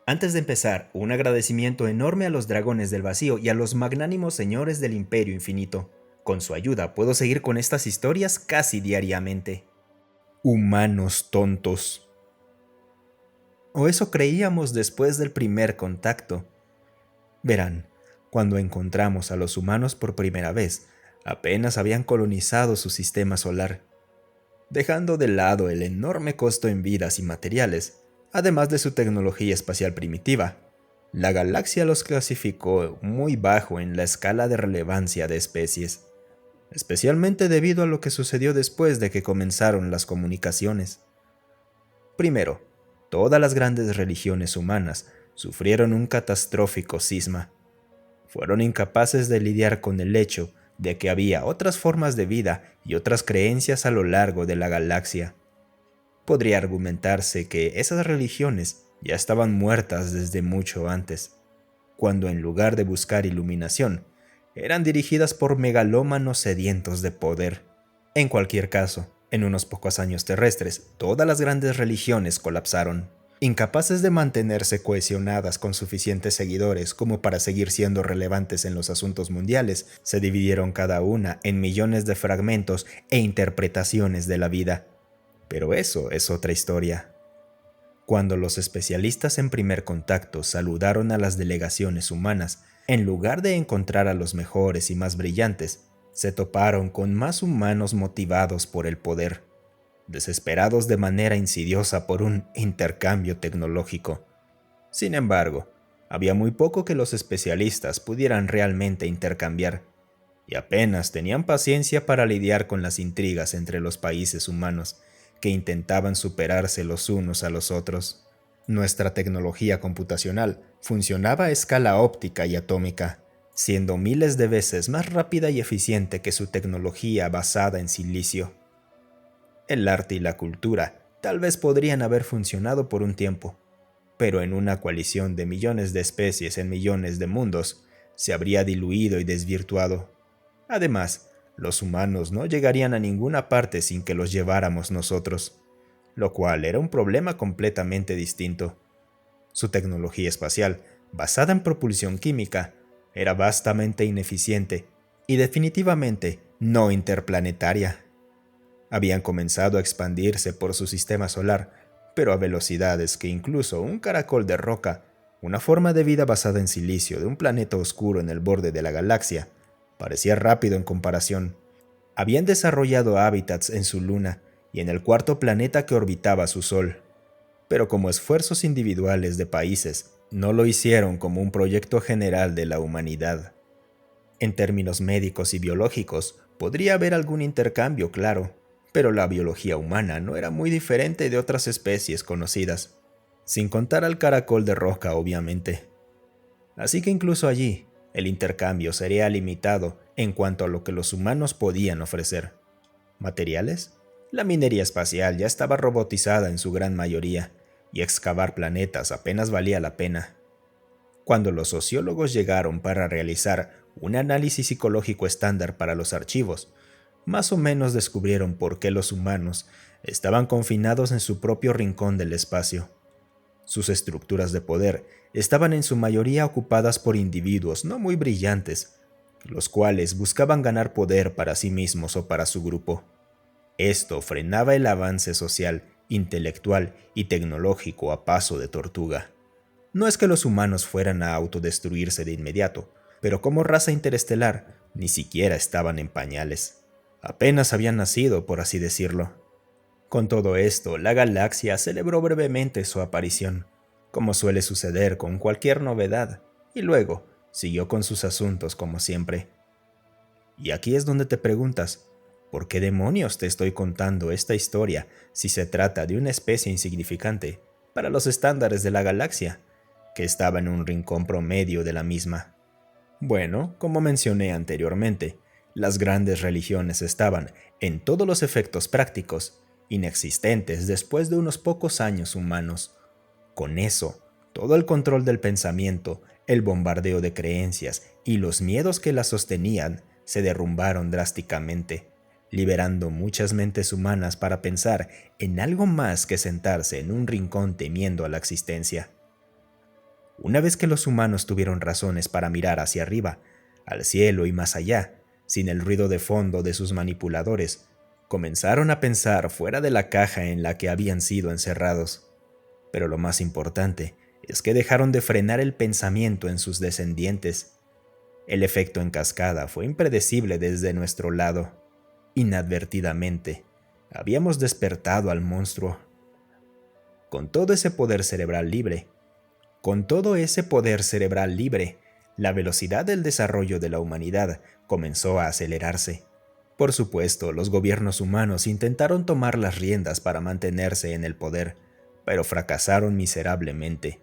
Antes de empezar, un agradecimiento enorme a los dragones del vacío y a los magnánimos señores del Imperio Infinito. Con su ayuda puedo seguir con estas historias casi diariamente. Humanos tontos. O eso creíamos después del primer contacto. Verán, cuando encontramos a los humanos por primera vez, apenas habían colonizado su sistema solar, dejando de lado el enorme costo en vidas y materiales, además de su tecnología espacial primitiva. La galaxia los clasificó muy bajo en la escala de relevancia de especies, especialmente debido a lo que sucedió después de que comenzaron las comunicaciones. Primero, todas las grandes religiones humanas sufrieron un catastrófico cisma. Fueron incapaces de lidiar con el hecho de que había otras formas de vida y otras creencias a lo largo de la galaxia. Podría argumentarse que esas religiones ya estaban muertas desde mucho antes, cuando en lugar de buscar iluminación, eran dirigidas por megalómanos sedientos de poder. En cualquier caso, en unos pocos años terrestres, todas las grandes religiones colapsaron. Incapaces de mantenerse cohesionadas con suficientes seguidores como para seguir siendo relevantes en los asuntos mundiales, se dividieron cada una en millones de fragmentos e interpretaciones de la vida. Pero eso es otra historia. Cuando los especialistas en primer contacto saludaron a las delegaciones humanas, en lugar de encontrar a los mejores y más brillantes, se toparon con más humanos motivados por el poder, desesperados de manera insidiosa por un intercambio tecnológico. Sin embargo, había muy poco que los especialistas pudieran realmente intercambiar, y apenas tenían paciencia para lidiar con las intrigas entre los países humanos que intentaban superarse los unos a los otros. Nuestra tecnología computacional funcionaba a escala óptica y atómica, siendo miles de veces más rápida y eficiente que su tecnología basada en silicio. El arte y la cultura tal vez podrían haber funcionado por un tiempo, pero en una coalición de millones de especies en millones de mundos, se habría diluido y desvirtuado. Además, los humanos no llegarían a ninguna parte sin que los lleváramos nosotros, lo cual era un problema completamente distinto. Su tecnología espacial, basada en propulsión química, era vastamente ineficiente y definitivamente no interplanetaria. Habían comenzado a expandirse por su sistema solar, pero a velocidades que incluso un caracol de roca, una forma de vida basada en silicio de un planeta oscuro en el borde de la galaxia, parecía rápido en comparación. Habían desarrollado hábitats en su luna y en el cuarto planeta que orbitaba su Sol, pero como esfuerzos individuales de países, no lo hicieron como un proyecto general de la humanidad. En términos médicos y biológicos, podría haber algún intercambio, claro, pero la biología humana no era muy diferente de otras especies conocidas, sin contar al caracol de roca, obviamente. Así que incluso allí, el intercambio sería limitado en cuanto a lo que los humanos podían ofrecer. ¿Materiales? La minería espacial ya estaba robotizada en su gran mayoría, y excavar planetas apenas valía la pena. Cuando los sociólogos llegaron para realizar un análisis psicológico estándar para los archivos, más o menos descubrieron por qué los humanos estaban confinados en su propio rincón del espacio. Sus estructuras de poder estaban en su mayoría ocupadas por individuos no muy brillantes, los cuales buscaban ganar poder para sí mismos o para su grupo. Esto frenaba el avance social, intelectual y tecnológico a paso de tortuga. No es que los humanos fueran a autodestruirse de inmediato, pero como raza interestelar, ni siquiera estaban en pañales. Apenas habían nacido, por así decirlo. Con todo esto, la galaxia celebró brevemente su aparición, como suele suceder con cualquier novedad, y luego siguió con sus asuntos como siempre. Y aquí es donde te preguntas, ¿por qué demonios te estoy contando esta historia si se trata de una especie insignificante para los estándares de la galaxia, que estaba en un rincón promedio de la misma? Bueno, como mencioné anteriormente, las grandes religiones estaban, en todos los efectos prácticos, inexistentes después de unos pocos años humanos. Con eso, todo el control del pensamiento, el bombardeo de creencias y los miedos que las sostenían se derrumbaron drásticamente, liberando muchas mentes humanas para pensar en algo más que sentarse en un rincón temiendo a la existencia. Una vez que los humanos tuvieron razones para mirar hacia arriba, al cielo y más allá, sin el ruido de fondo de sus manipuladores, comenzaron a pensar fuera de la caja en la que habían sido encerrados. Pero lo más importante es que dejaron de frenar el pensamiento en sus descendientes. El efecto en cascada fue impredecible desde nuestro lado. Inadvertidamente, habíamos despertado al monstruo. Con todo ese poder cerebral libre, la velocidad del desarrollo de la humanidad comenzó a acelerarse. Por supuesto, los gobiernos humanos intentaron tomar las riendas para mantenerse en el poder, pero fracasaron miserablemente.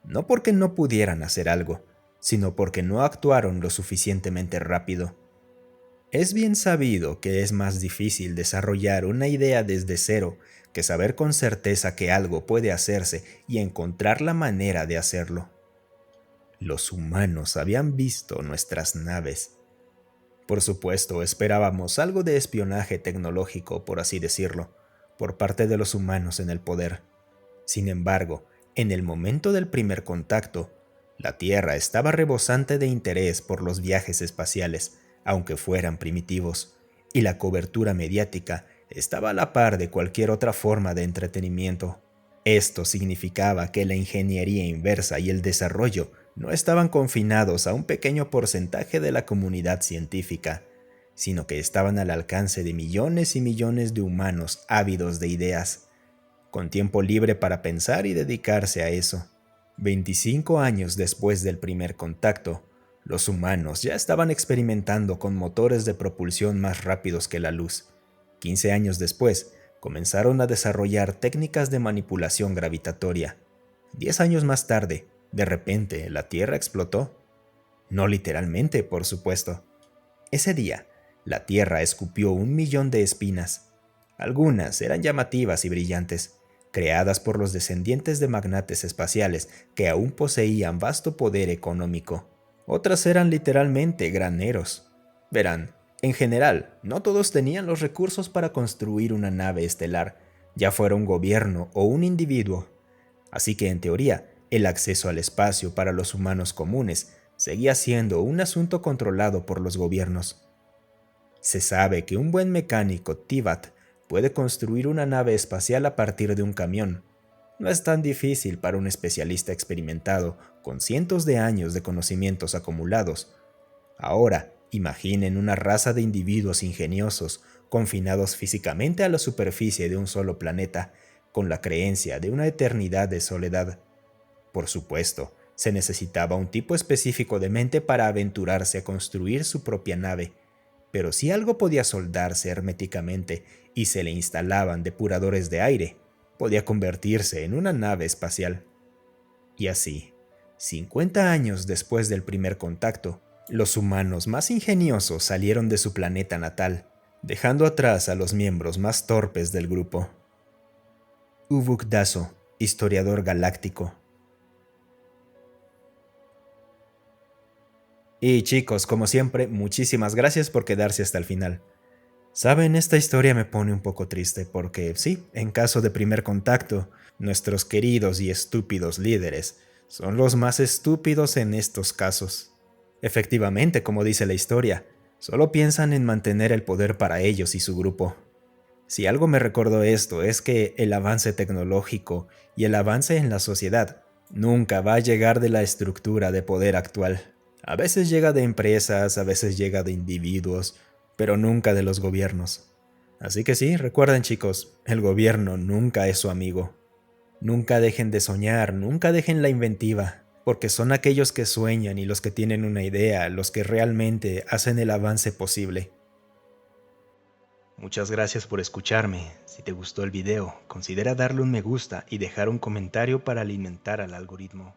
No porque no pudieran hacer algo, sino porque no actuaron lo suficientemente rápido. Es bien sabido que es más difícil desarrollar una idea desde cero que saber con certeza que algo puede hacerse y encontrar la manera de hacerlo. Los humanos habían visto nuestras naves. Por supuesto, esperábamos algo de espionaje tecnológico, por así decirlo, por parte de los humanos en el poder. Sin embargo, en el momento del primer contacto, la Tierra estaba rebosante de interés por los viajes espaciales, aunque fueran primitivos, y la cobertura mediática estaba a la par de cualquier otra forma de entretenimiento. Esto significaba que la ingeniería inversa y el desarrollo no estaban confinados a un pequeño porcentaje de la comunidad científica, sino que estaban al alcance de millones y millones de humanos ávidos de ideas, con tiempo libre para pensar y dedicarse a eso. 25 años después del primer contacto, los humanos ya estaban experimentando con motores de propulsión más rápidos que la luz. 15 años después, comenzaron a desarrollar técnicas de manipulación gravitatoria. 10 años más tarde, de repente, la Tierra explotó. No literalmente, por supuesto. Ese día, la Tierra escupió 1.000.000 de espinas. Algunas eran llamativas y brillantes, creadas por los descendientes de magnates espaciales que aún poseían vasto poder económico. Otras eran literalmente graneros. Verán, en general, no todos tenían los recursos para construir una nave estelar, ya fuera un gobierno o un individuo. Así que, en teoría, el acceso al espacio para los humanos comunes seguía siendo un asunto controlado por los gobiernos. Se sabe que un buen mecánico Tivat puede construir una nave espacial a partir de un camión. No es tan difícil para un especialista experimentado con cientos de años de conocimientos acumulados. Ahora, imaginen una raza de individuos ingeniosos, confinados físicamente a la superficie de un solo planeta, con la creencia de una eternidad de soledad. Por supuesto, se necesitaba un tipo específico de mente para aventurarse a construir su propia nave, pero si algo podía soldarse herméticamente y se le instalaban depuradores de aire, podía convertirse en una nave espacial. Y así, 50 años después del primer contacto, los humanos más ingeniosos salieron de su planeta natal, dejando atrás a los miembros más torpes del grupo. Uvuk Daso, historiador galáctico. Y chicos, como siempre, muchísimas gracias por quedarse hasta el final. Saben, esta historia me pone un poco triste porque sí, en caso de primer contacto, nuestros queridos y estúpidos líderes son los más estúpidos en estos casos. Efectivamente, como dice la historia, solo piensan en mantener el poder para ellos y su grupo. Si algo me recordó esto es que el avance tecnológico y el avance en la sociedad nunca va a llegar de la estructura de poder actual. A veces llega de empresas, a veces llega de individuos, pero nunca de los gobiernos. Así que sí, recuerden chicos, el gobierno nunca es su amigo. Nunca dejen de soñar, nunca dejen la inventiva, porque son aquellos que sueñan y los que tienen una idea, los que realmente hacen el avance posible. Muchas gracias por escucharme. Si te gustó el video, considera darle un me gusta y dejar un comentario para alimentar al algoritmo.